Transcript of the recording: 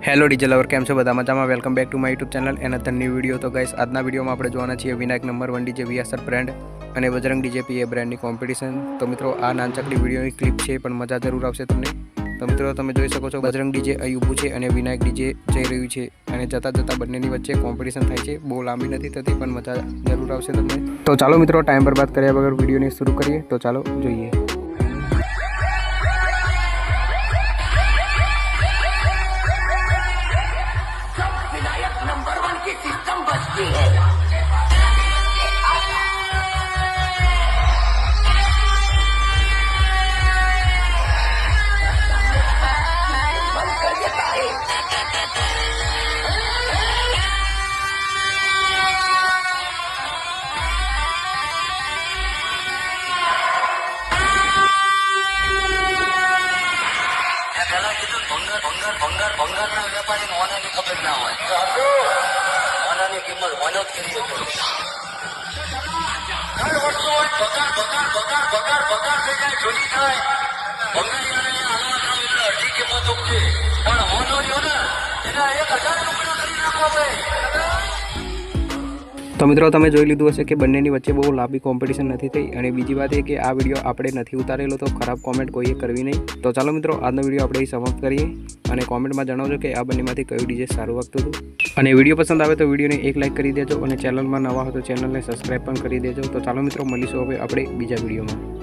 Hello DJ lover, કેમ છો બધા? મજામાં? Welcome back to my YouTube channel another new video. તો ગાઈસ, આજના વિડીયોમાં આપણે જોવાના છીએ Vinayak number 1 DJ VSR brand અને બજરંગ ડીજે પીએ બ્રાન્ડની કોમ્પિટિશન. તો મિત્રો, આ નાનચકડી વિડીયોની ક્લિપ છે, પણ મજા જરૂર આવશે તમને. તો મિત્રો, તમે જોઈ શકો છો બજરંગ ડીજે અહીં ઊભું છે અને વિનાયક ડીજે જઈ રહ્યું છે, અને જતાં જતાં બંનેની વચ્ચે કોમ્પિટિશન થાય છે. બહુ લાંબી નથી થતી, પણ મજા જરૂર આવશે તમને. તો ચાલો મિત્રો, ટાઈમ બરબાદ કર્યા વગર વિડીયોને શરૂ કરીએ. તો ચાલો જોઈએ. नंबर 1 की सिस्टम बचती है। પેલા કીધું ભંગારના વેપારીને ઓનાની ખબર ના હોય. ઓનાની કિંમત ઓનો જ કરી શકે. દર વર્ષો બગાર થઈ જાય, ચોરી થાય. ભંગારીયાને હાલવા જાવ એટલે અઢી કિંમત ઉગતી, પણ ઓનો રહ્યો ને એના 1000 ટુકડા કરી નાખો ભાઈ. તો મિત્રો, તમે જોઈ લીધું હશે કે બંનેની વચ્ચે બહુ લાંબી કોમ્પિટિશન નથી થઈ. અને બીજી વાત એ કે આ વિડીયો આપણે નથી ઉતારેલો, તો ખરાબ કોમેન્ટ કોઈએ કરવી નહીં. તો ચાલો મિત્રો, આજનો વિડીયો આપણે સમાપ્ત કરીએ, અને કોમેન્ટમાં જણાવજો કે આ બંનેમાંથી કયું ડીજે સારું વાગતું હતું. અને વિડીયો પસંદ આવે તો વિડીયોને એક લાઇક કરી દેજો, અને ચેનલમાં નવા હોય તો ચેનલને સબસ્ક્રાઈબ પણ કરી દેજો. તો ચાલો મિત્રો, મળીશું હવે આપણે બીજા વિડીયોમાં.